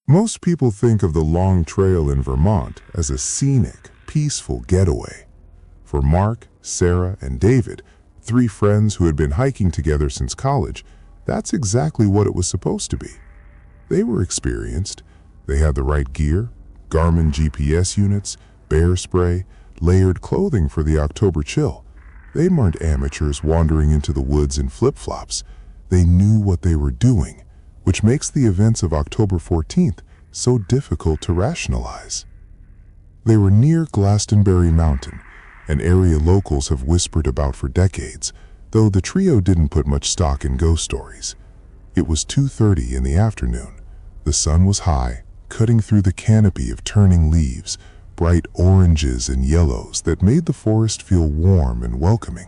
Most people think of the long trail in Vermont as a scenic, peaceful getaway. For Mark, Sarah, and David, three friends who had been hiking together since college, that's exactly what it was supposed to be. They were experienced. They had the right gear, Garmin GPS units, bear spray, layered clothing for the October chill. They weren't amateurs wandering into the woods in flip-flops. They knew what they were doing, which makes the events of October 14th so difficult to rationalize. They were near Glastonbury Mountain, an area locals have whispered about for decades, though the trio didn't put much stock in ghost stories. It was 2:30 in the afternoon. The sun was high, cutting through the canopy of turning leaves, bright oranges and yellows that made the forest feel warm and welcoming.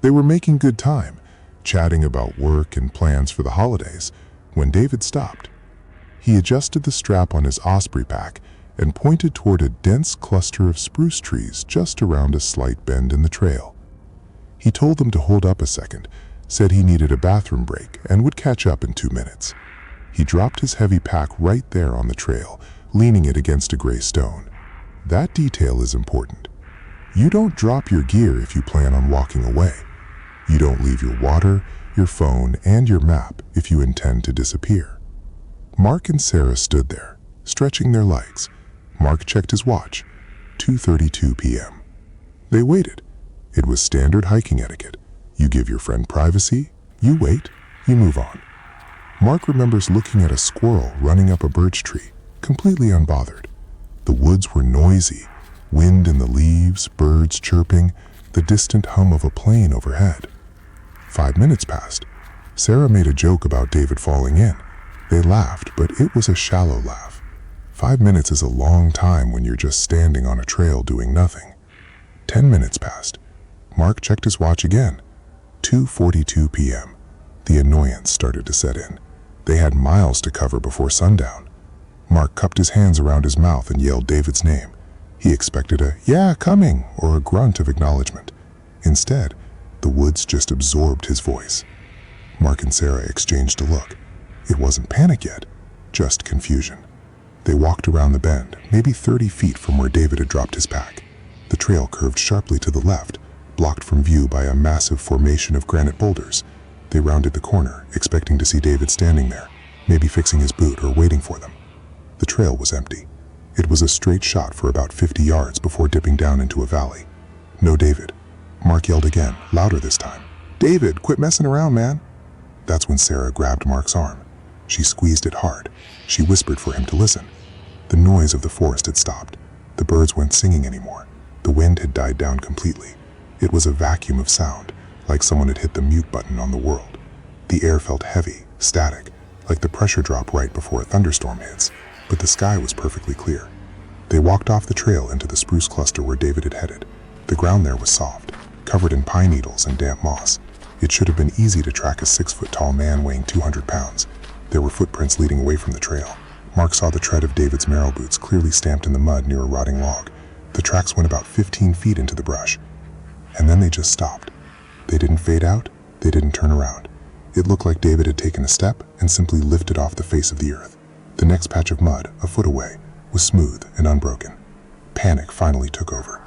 They were making good time, chatting about work and plans for the holidays, when David stopped. He adjusted the strap on his osprey pack and pointed toward a dense cluster of spruce trees just around a slight bend in the trail. He told them to hold up a second, said he needed a bathroom break and would catch up in 2 minutes. He dropped his heavy pack right there on the trail, leaning it against a gray stone. That detail is important. You don't drop your gear if you plan on walking away. You don't leave your water, your phone, and your map if you intend to disappear. Mark and Sarah stood there, stretching their legs. Mark checked his watch, 2:32 p.m. They waited. It was standard hiking etiquette. You give your friend privacy, you wait, you move on. Mark remembers looking at a squirrel running up a birch tree, completely unbothered. The woods were noisy, wind in the leaves, birds chirping, the distant hum of a plane overhead. 5 minutes passed. Sarah made a joke about David falling in. They laughed, but it was a shallow laugh. 5 minutes is a long time when you're just standing on a trail doing nothing. 10 minutes passed. Mark checked his watch again. 2:42 p.m. The annoyance started to set in. They had miles to cover before sundown. Mark cupped his hands around his mouth and yelled David's name. He expected a "yeah, coming" or a grunt of acknowledgement. Instead, the woods just absorbed his voice. Mark and Sarah exchanged a look. It wasn't panic yet, just confusion. They walked around the bend, maybe 30 feet from where David had dropped his pack. The trail curved sharply to the left, blocked from view by a massive formation of granite boulders. They rounded the corner, expecting to see David standing there, maybe fixing his boot or waiting for them. The trail was empty. It was a straight shot for about 50 yards before dipping down into a valley. No David. Mark yelled again, louder this time. "David, quit messing around, man." That's when Sarah grabbed Mark's arm. She squeezed it hard. She whispered for him to listen. The noise of the forest had stopped. The birds weren't singing anymore. The wind had died down completely. It was a vacuum of sound, like someone had hit the mute button on the world. The air felt heavy, static, like the pressure drop right before a thunderstorm hits, but the sky was perfectly clear. They walked off the trail into the spruce cluster where David had headed. The ground there was soft, covered in pine needles and damp moss. It should have been easy to track a 6-foot-tall man weighing 200 pounds. There were footprints leading away from the trail. Mark saw the tread of David's marrow boots clearly stamped in the mud near a rotting log. The tracks went about 15 feet into the brush. And then they just stopped. They didn't fade out, they didn't turn around. It looked like David had taken a step and simply lifted off the face of the earth. The next patch of mud, a foot away, was smooth and unbroken. Panic finally took over.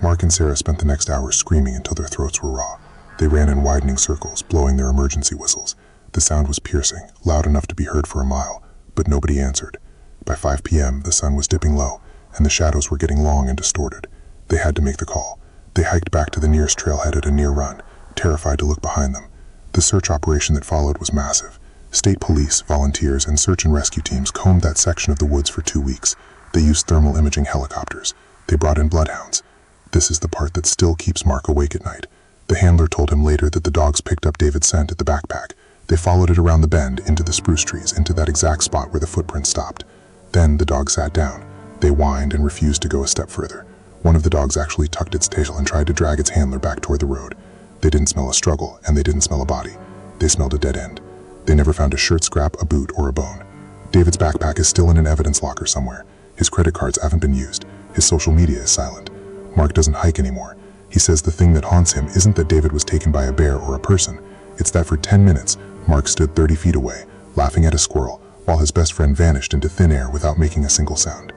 Mark and Sarah spent the next hour screaming until their throats were raw. They ran in widening circles, blowing their emergency whistles. The sound was piercing, loud enough to be heard for a mile, but nobody answered. By 5 p.m., the sun was dipping low, and the shadows were getting long and distorted. They had to make the call. They hiked back to the nearest trailhead at a near run, terrified to look behind them. The search operation that followed was massive. State police, volunteers, and search and rescue teams combed that section of the woods for 2 weeks. They used thermal imaging helicopters. They brought in bloodhounds. This is the part that still keeps Mark awake at night. The handler told him later that the dogs picked up David's scent at the backpack. They followed it around the bend, into the spruce trees, into that exact spot where the footprint stopped. Then the dog sat down. They whined and refused to go a step further. One of the dogs actually tucked its tail and tried to drag its handler back toward the road. They didn't smell a struggle, and they didn't smell a body. They smelled a dead end. They never found a shirt scrap, a boot, or a bone. David's backpack is still in an evidence locker somewhere. His credit cards haven't been used. His social media is silent. Mark doesn't hike anymore. He says the thing that haunts him isn't that David was taken by a bear or a person. It's that for 10 minutes, Mark stood 30 feet away, laughing at a squirrel, while his best friend vanished into thin air without making a single sound.